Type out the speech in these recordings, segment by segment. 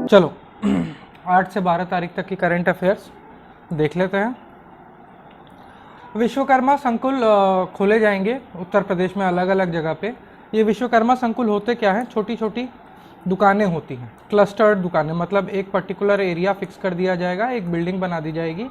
चलो 8 से 12 तारीख तक की करंट अफेयर्स देख लेते हैं। विश्वकर्मा संकुल खोले जाएंगे उत्तर प्रदेश में अलग अलग जगह पे। ये विश्वकर्मा संकुल होते क्या हैं? छोटी छोटी दुकानें होती हैं, क्लस्टर्ड दुकानें, मतलब एक पर्टिकुलर एरिया फिक्स कर दिया जाएगा, एक बिल्डिंग बना दी जाएगी,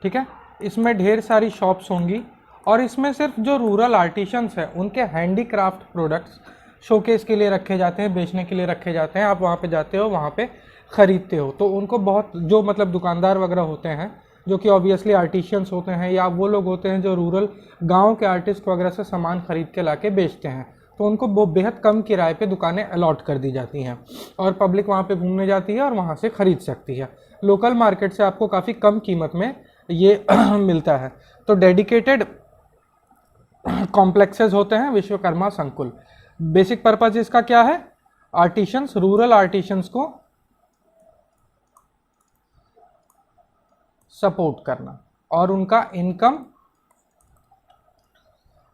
ठीक है। इसमें ढेर सारी शॉप्स होंगी और इसमें सिर्फ जो रूरल आर्टिशंस हैं उनके हैंडीक्राफ्ट प्रोडक्ट्स शोकेस के लिए रखे जाते हैं, बेचने के लिए रखे जाते हैं। आप वहाँ पे जाते हो, वहाँ पे ख़रीदते हो, तो उनको बहुत जो मतलब दुकानदार वगैरह होते हैं जो कि ऑब्वियसली आर्टिशियंस होते हैं या वो लोग होते हैं जो रूरल गांव के आर्टिस्ट वगैरह से सामान खरीद के लाके बेचते हैं, तो उनको वो बेहद कम किराए पे दुकानें अलॉट कर दी जाती हैं और पब्लिक वहाँ पे घूमने जाती है और वहाँ से ख़रीद सकती है। लोकल मार्केट से आपको काफ़ी कम कीमत में ये मिलता है। तो डेडिकेटेड कॉम्प्लेक्सेस होते हैं विश्वकर्मा संकुल। बेसिक पर्पज इसका क्या है? आर्टिशंस, रूरल आर्टिशंस को सपोर्ट करना और उनका इनकम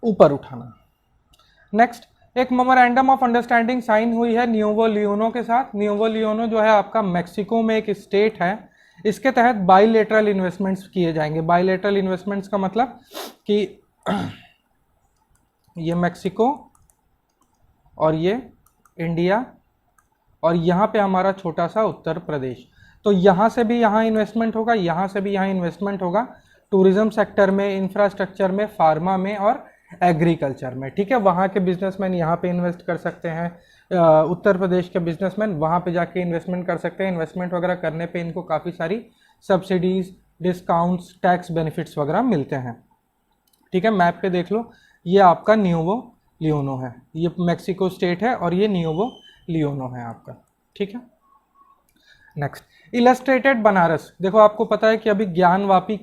ऊपर उठाना। नेक्स्ट, एक मेमोरेंडम ऑफ अंडरस्टैंडिंग साइन हुई है न्यूवो लियोनो के साथ। न्यूवो लियोनो जो है आपका मेक्सिको में एक स्टेट है। इसके तहत बाइलेटरल इन्वेस्टमेंट्स किए जाएंगे। बाइलेटरल इन्वेस्टमेंट्स का मतलब कि ये मेक्सिको और ये इंडिया और यहाँ पे हमारा छोटा सा उत्तर प्रदेश, तो यहाँ से भी यहाँ इन्वेस्टमेंट होगा, यहाँ से भी यहाँ इन्वेस्टमेंट होगा, टूरिज्म सेक्टर में, इंफ्रास्ट्रक्चर में, फार्मा में और एग्रीकल्चर में, ठीक है। वहाँ के बिजनेसमैन यहाँ पे इन्वेस्ट कर सकते हैं, उत्तर प्रदेश के बिजनेसमैन वहाँ पे जाके इन्वेस्टमेंट कर सकते हैं। इन्वेस्टमेंट वगैरह करने पे इनको काफ़ी सारी सब्सिडीज़, डिस्काउंट्स, टैक्स बेनिफिट्स वगैरह मिलते हैं, ठीक है। मैप पे देख लो, ये आपका न्यूवो लियोनो है, ये मेक्सिको स्टेट है और ये न्यूवो लियोनो है आपका, ठीक है। Next, illustrated Banaras. देखो आपको पता है कि अभी ज्ञानवापी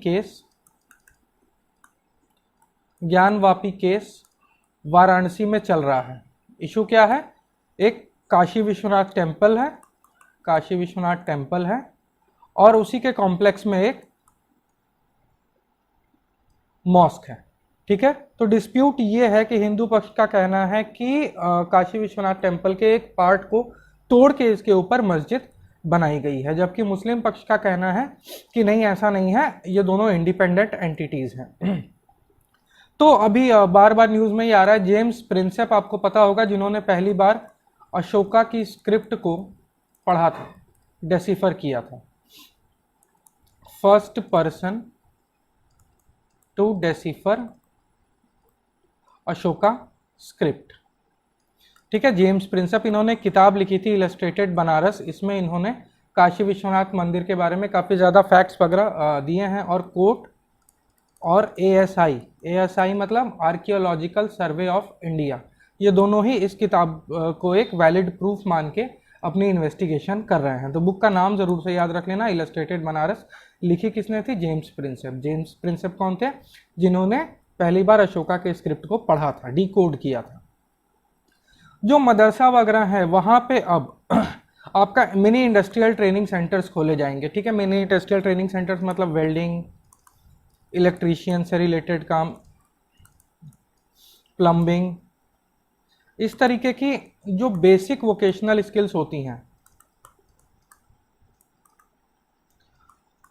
केस वाराणसी में चल रहा है। इशू क्या है? एक काशी विश्वनाथ टेम्पल है, काशी विश्वनाथ टेम्पल है और उसी के कॉम्प्लेक्स में एक मॉस्क है, ठीक है। तो डिस्प्यूट ये है कि हिंदू पक्ष का कहना है कि काशी विश्वनाथ टेम्पल के एक पार्ट को तोड़ के इसके ऊपर मस्जिद बनाई गई है, जबकि मुस्लिम पक्ष का कहना है कि नहीं, ऐसा नहीं है, ये दोनों इंडिपेंडेंट एंटिटीज हैं। तो अभी बार बार न्यूज में ये आ रहा है, जेम्स प्रिंसेप आपको पता होगा, जिन्होंने पहली बार अशोका की स्क्रिप्ट को पढ़ा था, डेसिफर किया था, first person to decipher Ashoka script, ठीक है, जेम्स प्रिंसेप। इन्होंने किताब लिखी थी इलस्ट्रेटेड बनारस। इसमें इन्होंने काशी विश्वनाथ मंदिर के बारे में काफ़ी ज़्यादा फैक्ट्स वगैरह दिए हैं और कोट और एएसआई मतलब आर्कियोलॉजिकल सर्वे ऑफ इंडिया, ये दोनों ही इस किताब को एक वैलिड प्रूफ मान के अपनी इन्वेस्टिगेशन कर रहे हैं। तो बुक का नाम ज़रूर से याद रख लेना, इलस्ट्रेटेड बनारस। लिखी किसने थी? James Prinsep. जेम्स प्रिंसेप कौन थे? जिन्होंने पहली बार अशोका के स्क्रिप्ट को पढ़ा था, डिकोड किया था। जो मदरसा वगैरह है वहाँ पे अब आपका मिनी इंडस्ट्रियल ट्रेनिंग सेंटर्स खोले जाएंगे, ठीक है। मिनी इंडस्ट्रियल ट्रेनिंग सेंटर्स मतलब वेल्डिंग, इलेक्ट्रीशियन से रिलेटेड काम, प्लम्बिंग, इस तरीके की जो बेसिक वोकेशनल स्किल्स होती हैं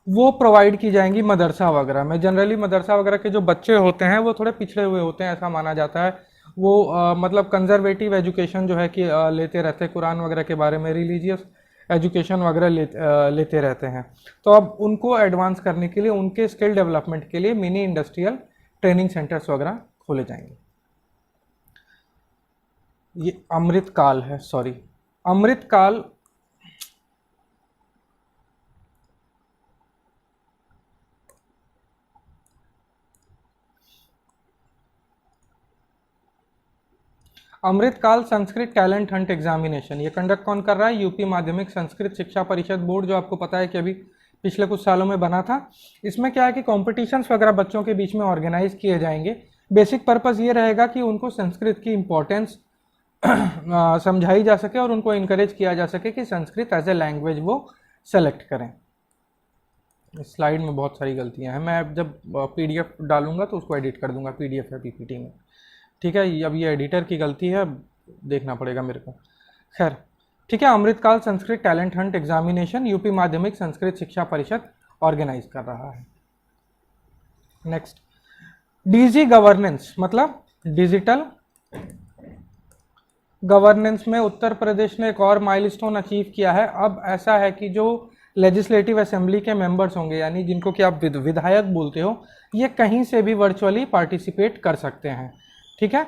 वो प्रोवाइड की जाएंगी मदरसा वगैरह में। जनरली मदरसा वगैरह के जो बच्चे होते हैं वो थोड़े पिछड़े हुए होते हैं, ऐसा माना जाता है। वो मतलब कंजर्वेटिव एजुकेशन जो है कि लेते रहते हैं, कुरान वगैरह के बारे में रिलीजियस एजुकेशन वगैरह लेते रहते हैं। तो अब उनको एडवांस करने के लिए, उनके स्किल डेवलपमेंट के लिए मिनी इंडस्ट्रियल ट्रेनिंग सेंटर्स वगैरह खोले जाएंगे। ये अमृतकाल है, sorry, Amritkal Amritkal Sanskrit talent hunt examination, ये कंडक्ट कौन कर रहा है? यूपी माध्यमिक संस्कृत शिक्षा परिषद बोर्ड, जो आपको पता है कि अभी पिछले कुछ सालों में बना था। इसमें क्या है कि कॉम्पिटिशन्स वगैरह बच्चों के बीच में ऑर्गेनाइज किए जाएंगे। बेसिक पर्पस ये रहेगा कि उनको संस्कृत की इम्पोर्टेंस समझाई जा सके और उनको इनकरेज किया जा सके कि संस्कृत एज ए लैंग्वेज वो सेलेक्ट करें। इस स्लाइड में बहुत सारी गलतियां हैं, मैं जब पीडीएफ डालूंगा तो उसको एडिट कर दूंगा, पीडीएफ है पीपीटी में, ठीक है, अब ये एडिटर की गलती है, देखना पड़ेगा मेरे को। खैर ठीक है, Amritkal Sanskrit talent hunt examination UP Madhyamik Sanskrit Shiksha Parishad organise कर रहा है। नेक्स्ट, डीजी गवर्नेंस मतलब डिजिटल गवर्नेंस में उत्तर प्रदेश ने एक और माइलस्टोन अचीव किया है। अब ऐसा है कि जो लेजिस्लेटिव असेंबली के मेंबर्स होंगे, यानी जिनको कि आप विधायक बोलते हो, ये कहीं से भी वर्चुअली पार्टिसिपेट कर सकते हैं। ठीक है,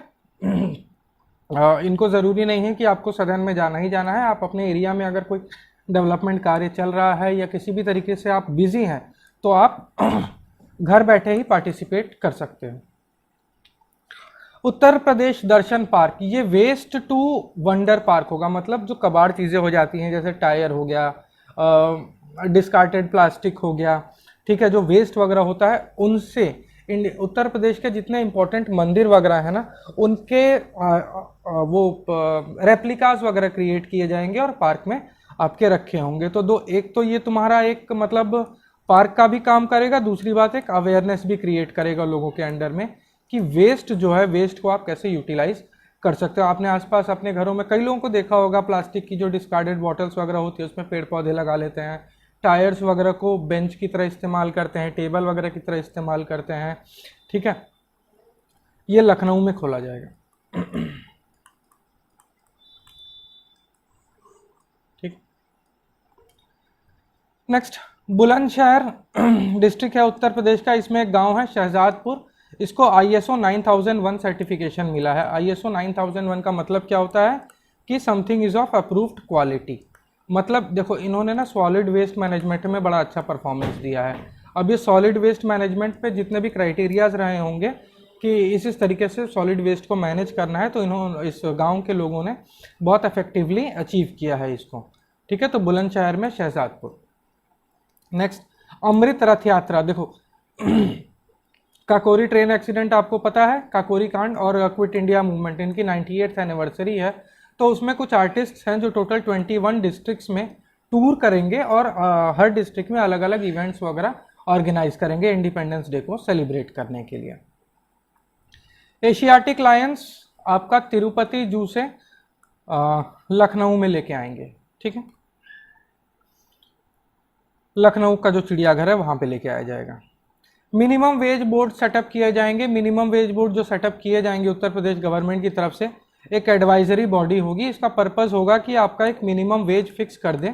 इनको ज़रूरी नहीं है कि आपको सदन में जाना ही जाना है। आप अपने एरिया में अगर कोई डेवलपमेंट कार्य चल रहा है या किसी भी तरीके से आप बिजी हैं, तो आप घर बैठे ही पार्टिसिपेट कर सकते हैं। उत्तर प्रदेश दर्शन पार्क, ये वेस्ट टू वंडर पार्क होगा। मतलब जो कबाड़ चीज़ें हो जाती हैं, जैसे टायर हो गया, डिस्कार्टेड प्लास्टिक हो गया, ठीक है, जो वेस्ट वगैरह होता है, उनसे उत्तर प्रदेश के जितने इंपॉर्टेंट मंदिर वगैरह है ना, उनके वो रेप्लिकास वगैरह क्रिएट किए जाएंगे और पार्क में आपके रखे होंगे। तो एक तो ये तुम्हारा एक मतलब पार्क का भी काम करेगा, दूसरी बात एक अवेयरनेस भी क्रिएट करेगा लोगों के अंडर में कि वेस्ट जो है, वेस्ट को आप कैसे यूटिलाइज कर सकते हो। आपने आसपास अपने घरों में कई लोगों को देखा होगा, प्लास्टिक की जो डिस्कार्डेड बॉटल्स वगैरह होती है उसमें पेड़ पौधे लगा लेते हैं, टायर्स वगैरह को बेंच की तरह इस्तेमाल करते हैं, टेबल वगैरह की तरह इस्तेमाल करते हैं। ठीक है, ये लखनऊ में खोला जाएगा। ठीक, नेक्स्ट, बुलंदशहर डिस्ट्रिक्ट है उत्तर प्रदेश का, इसमें एक गांव है शहजादपुर, इसको ISO 9001 सर्टिफिकेशन मिला है। ISO 9001 का मतलब क्या होता है कि something is of approved quality. मतलब देखो, इन्होंने ना सॉलिड वेस्ट मैनेजमेंट में बड़ा अच्छा परफॉर्मेंस दिया है। अब ये सॉलिड वेस्ट मैनेजमेंट पे जितने भी क्राइटेरियाज रहे होंगे कि इस तरीके से सॉलिड वेस्ट को मैनेज करना है, तो इन्होंने, इस गांव के लोगों ने बहुत इफेक्टिवली अचीव किया है इसको। ठीक है, तो बुलंदशहर में शहजादपुर। नेक्स्ट, अमृत रथ यात्रा। देखो काकोरी ट्रेन एक्सीडेंट आपको पता है, काकोरी कांड और क्विट इंडिया मूवमेंट, इनकी 98th एनिवर्सरी है। तो उसमें कुछ आर्टिस्ट हैं जो टोटल 21 डिस्ट्रिक्ट्स में टूर करेंगे और हर डिस्ट्रिक्ट में अलग अलग इवेंट्स वगैरह ऑर्गेनाइज करेंगे इंडिपेंडेंस डे को सेलिब्रेट करने के लिए। एशियाटिक लायंस आपका तिरुपति जू से लखनऊ में लेके आएंगे। ठीक है, लखनऊ का जो चिड़ियाघर है वहां पे लेके आया जाएगा। मिनिमम वेज बोर्ड सेटअप किए जाएंगे। मिनिमम वेज बोर्ड जो सेटअप किए जाएंगे उत्तर प्रदेश गवर्नमेंट की तरफ से, एक एडवाइजरी बॉडी होगी। इसका पर्पस होगा कि आपका एक मिनिमम वेज फिक्स कर दें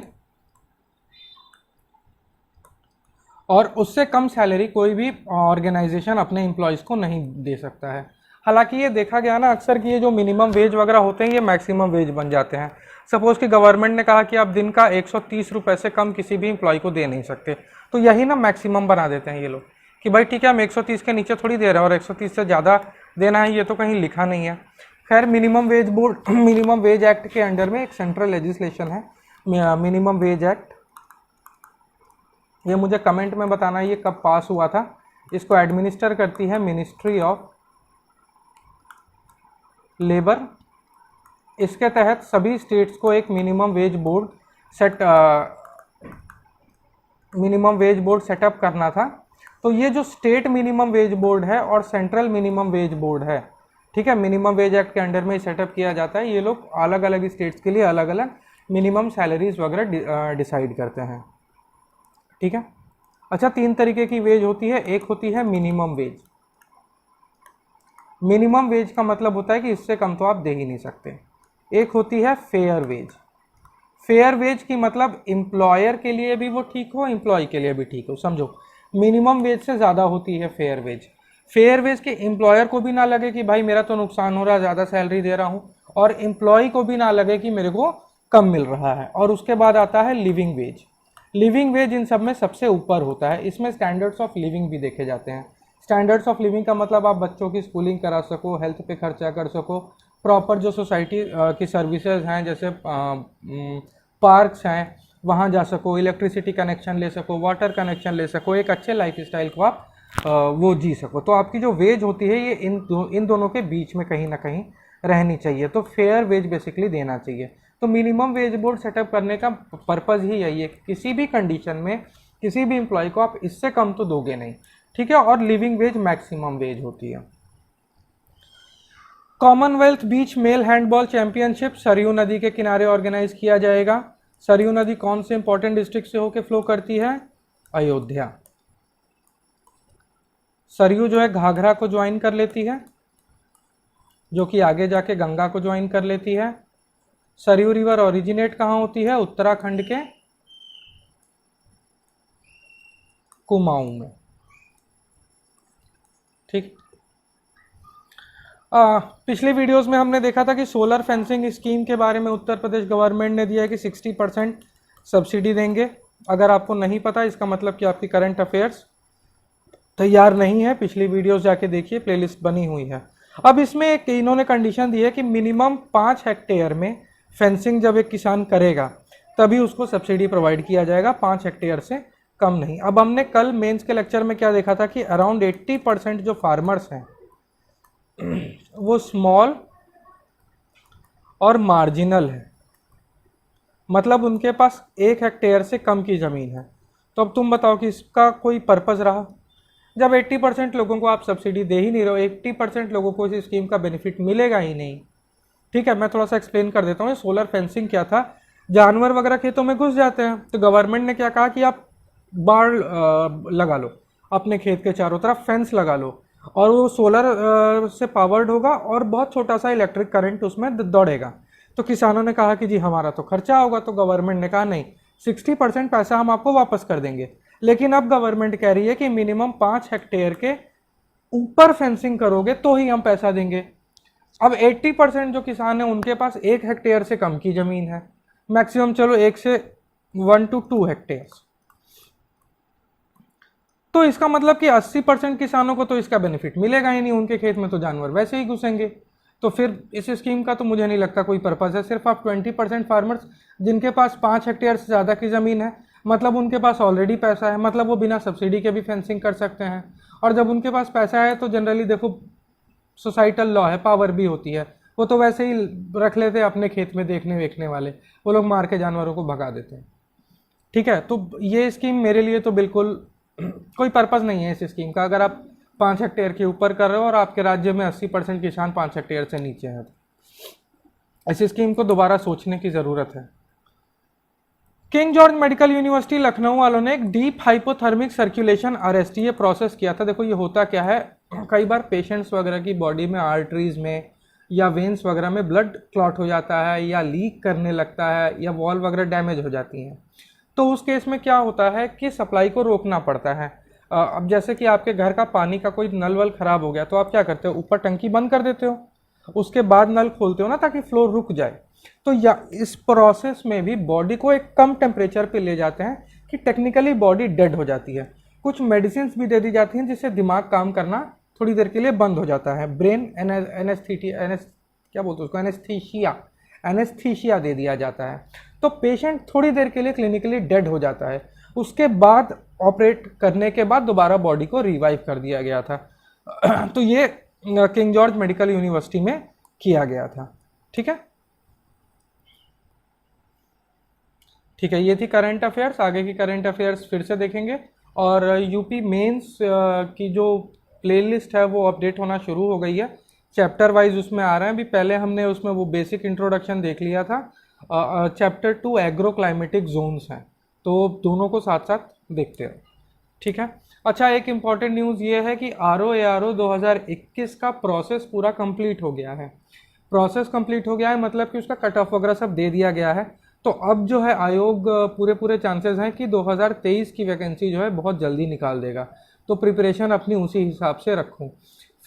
और उससे कम सैलरी कोई भी ऑर्गेनाइजेशन अपने एम्प्लॉयज को नहीं दे सकता है। हालांकि ये देखा गया ना अक्सर कि ये जो मिनिमम वेज वगैरह होते हैं ये मैक्सिमम वेज बन जाते हैं। सपोज कि गवर्नमेंट ने कहा कि आप दिन का 130 रुपये से कम किसी भी एम्प्लॉय को दे नहीं सकते, तो यही ना मैक्सिमम बना देते हैं ये लोग कि भाई ठीक है, हम 130 के नीचे थोड़ी दे रहे हैं और 130 से ज़्यादा देना है, ये तो कहीं लिखा नहीं है। खैर, minimum wage board, minimum wage act के अंडर में एक सेंट्रल लेजिस्लेशन है, मिनिमम वेज एक्ट। ये मुझे कमेंट में बताना ये कब पास हुआ था। इसको एडमिनिस्टर करती है मिनिस्ट्री ऑफ लेबर। इसके तहत सभी स्टेट्स को एक मिनिमम वेज बोर्ड सेटअप करना था। तो ये जो स्टेट मिनिमम वेज बोर्ड है और सेंट्रल मिनिमम वेज बोर्ड है, ठीक है, मिनिमम वेज एक्ट के अंडर में सेटअप किया जाता है। ये लोग अलग अलग स्टेट्स के लिए अलग अलग मिनिमम सैलरीज वगैरह डिसाइड करते हैं। ठीक है, अच्छा, 3 तरीके की वेज होती है। एक होती है मिनिमम वेज। मिनिमम वेज का मतलब होता है कि इससे कम तो आप दे ही नहीं सकते। एक होती है फेयर वेज। फेयर वेज की मतलब एम्प्लॉयर के लिए भी वो ठीक हो, एम्प्लॉय के लिए भी ठीक हो। समझो, मिनिमम वेज से ज़्यादा होती है फेयर वेज। फेयर वेज के एम्प्लॉयर को भी ना लगे कि भाई मेरा तो नुकसान हो रहा है, ज़्यादा सैलरी दे रहा हूँ, और एम्प्लॉय को भी ना लगे कि मेरे को कम मिल रहा है। और उसके बाद आता है living veg. Living ways in सब में सबसे ऊपर होता है। इसमें स्टैंडर्ड्स ऑफ लिविंग भी देखे जाते हैं। स्टैंडर्ड्स ऑफ लिविंग का मतलब आप बच्चों की स्कूलिंग करा सको, हेल्थ पे खर्चा कर सको, प्रॉपर जो सोसाइटी की सर्विसेज हैं जैसे पार्क्स हैं वहाँ जा सको, इलेक्ट्रिसिटी कनेक्शन ले सको, वाटर कनेक्शन ले सको, एक अच्छे लाइफस्टाइल को आप वो जी सको। तो आपकी जो वेज होती है ये इन दोनों के बीच में कहीं ना कहीं रहनी चाहिए। तो फेयर वेज बेसिकली देना चाहिए। तो मिनिमम वेज बोर्ड सेटअप करने का पर्पज़ ही यही है कि किसी भी कंडीशन में किसी भी एम्प्लॉय को आप इससे कम तो दोगे नहीं। ठीक है, और लिविंग वेज मैक्सिमम वेज होती है। कॉमनवेल्थ बीच मेल हैंडबॉल चैंपियनशिप सरयू नदी के किनारे ऑर्गेनाइज किया जाएगा। सरयू नदी कौन से इंपॉर्टेंट डिस्ट्रिक्ट से होकर फ्लो करती है? अयोध्या। सरयू जो है घाघरा को ज्वाइन कर लेती है, जो कि आगे जाके गंगा को ज्वाइन कर लेती है। सरयू रिवर ओरिजिनेट कहाँ होती है? उत्तराखंड के कुमाऊं में। ठीक। पिछले वीडियोस में हमने देखा था कि सोलर फेंसिंग स्कीम के बारे में उत्तर प्रदेश गवर्नमेंट ने दिया है कि 60% सब्सिडी देंगे। अगर आपको नहीं पता, इसका मतलब कि आपकी करंट अफेयर्स तैयार नहीं है। पिछली वीडियोस जाके देखिए, प्लेलिस्ट बनी हुई है। अब इसमें एक इन्होंने कंडीशन दी है कि मिनिमम 5 हेक्टेयर में फेंसिंग जब एक किसान करेगा तभी उसको सब्सिडी प्रोवाइड किया जाएगा, 5 हेक्टेयर से कम नहीं। अब हमने कल मेंस के लेक्चर में क्या देखा था कि अराउंड 80% जो फार्मर्स हैं वो स्मॉल और मार्जिनल है, मतलब उनके पास 1 हेक्टेयर से कम की ज़मीन है। तो अब तुम बताओ कि इसका कोई पर्पज़ रहा? जब 80% लोगों को आप सब्सिडी दे ही नहीं रहे हो, 80% लोगों को इस स्कीम का बेनिफिट मिलेगा ही नहीं। ठीक है, मैं थोड़ा सा एक्सप्लेन कर देता हूँ। सोलर फेंसिंग क्या था, जानवर वगैरह खेतों में घुस जाते हैं, तो गवर्नमेंट ने क्या कहा कि आप बाड़ लगा लो, अपने खेत के चारों तरफ फेंस लगा लो, और वो सोलर से पावर्ड होगा और बहुत छोटा सा इलेक्ट्रिक करंट उसमें दौड़ेगा। तो किसानों ने कहा कि जी हमारा तो खर्चा होगा, तो गवर्नमेंट ने कहा नहीं, 60% पैसा हम आपको वापस कर देंगे। लेकिन अब गवर्नमेंट कह रही है कि मिनिमम 5 हेक्टेयर के ऊपर फेंसिंग करोगे तो ही हम पैसा देंगे। अब 80% जो किसान है उनके पास 1 हेक्टेयर से कम की जमीन है, मैक्सिमम चलो 1 से 1 to 2 हेक्टेयर। तो इसका मतलब कि 80% किसानों को तो इसका बेनिफिट मिलेगा ही नहीं, उनके खेत में तो जानवर वैसे ही घुसेंगे। तो फिर इस स्कीम का तो मुझे नहीं लगता कोई पर्पज़ है। सिर्फ आप 20% फार्मर्स जिनके पास 5 हेक्टेयर से ज़्यादा की ज़मीन है, मतलब उनके पास ऑलरेडी पैसा है, मतलब वो बिना सब्सिडी के भी फेंसिंग कर सकते हैं। और जब उनके पास पैसा है तो जनरली देखो सोसाइटल लॉ है, पावर भी होती है, वो तो वैसे ही रख लेते हैं अपने खेत में देखने वेखने वाले, वो लोग मार के जानवरों को भगा देते हैं। ठीक है, तो ये स्कीम मेरे लिए तो बिल्कुल कोई पर्पज़ नहीं है इस स्कीम का। अगर आप 5 हेक्टेयर के ऊपर कर रहे हो और आपके राज्य में 80% किसान 5 हेक्टेयर से नीचे हैं, तो इस स्कीम को दोबारा सोचने की ज़रूरत है। King George medical university Lucknow वालों ने एक डीप हाइपोथर्मिक सर्कुलेशन अरेस्ट ये प्रोसेस किया था। देखो ये होता क्या है, कई बार पेशेंट्स वगैरह की बॉडी में आर्टरीज में या वेन्स वगैरह में ब्लड क्लॉट हो जाता है, या लीक करने लगता है, या वॉल वगैरह डैमेज हो जाती हैं। तो उस केस में क्या होता है कि सप्लाई को रोकना पड़ता है। अब जैसे कि आपके घर का पानी का कोई नल वल खराब हो गया, तो आप क्या करते हो, ऊपर टंकी बंद कर देते हो, उसके बाद नल खोलते हो ना, ताकि फ्लो रुक जाए। तो या इस प्रोसेस में भी बॉडी को एक कम टेम्परेचर पे ले जाते हैं कि टेक्निकली बॉडी डेड हो जाती है। कुछ मेडिसिन भी दे दी जाती हैं जिससे दिमाग काम करना थोड़ी देर के लिए बंद हो जाता है। ब्रेन क्या बोलते हैं उसको, एनेस्थीसिया दे दिया जाता है। तो पेशेंट थोड़ी देर के लिए क्लिनिकली डेड हो जाता है। उसके बाद ऑपरेट करने के बाद दोबारा बॉडी को रिवाइव कर दिया गया था। तो ये किंग जॉर्ज मेडिकल यूनिवर्सिटी में किया गया था। ठीक है, ठीक है, ये थी करंट अफेयर्स। आगे की करंट अफेयर्स फिर से देखेंगे। और यूपी मेंस की जो प्लेलिस्ट है वो अपडेट होना शुरू हो गई है, चैप्टर वाइज उसमें आ रहे हैं। अभी पहले हमने उसमें वो बेसिक इंट्रोडक्शन देख लिया था। चैप्टर 2 एग्रो क्लाइमेटिक जोन्स हैं, तो दोनों को साथ साथ देखते हैं। ठीक है, अच्छा, एक इम्पॉर्टेंट न्यूज़ ये है कि RO-ARO 2021 का प्रोसेस पूरा कंप्लीट हो गया है। प्रोसेस कंप्लीट हो गया है मतलब कि उसका कट ऑफ वगैरह सब दे दिया गया है। तो अब जो है आयोग पूरे चांसेस हैं कि 2023 की वैकेंसी जो है बहुत जल्दी निकाल देगा। तो प्रिपरेशन अपनी उसी हिसाब से रखूँ।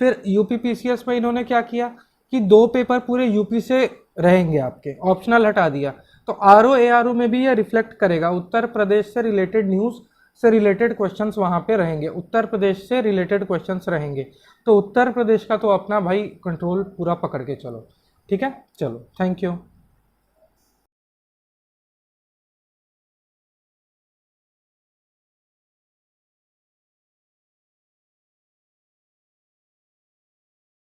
फिर यूपी PCS में इन्होंने क्या किया कि 2 पेपर पूरे यूपी से रहेंगे, आपके ऑप्शनल हटा दिया। तो RO-ARO में भी ये रिफ्लेक्ट करेगा, उत्तर प्रदेश से रिलेटेड न्यूज़ से रिलेटेड क्वेश्चंस वहाँ पे रहेंगे, उत्तर प्रदेश से रिलेटेड क्वेश्चंस रहेंगे। तो उत्तर प्रदेश का तो अपना भाई कंट्रोल पूरा पकड़ के चलो। ठीक है, चलो, थैंक यू।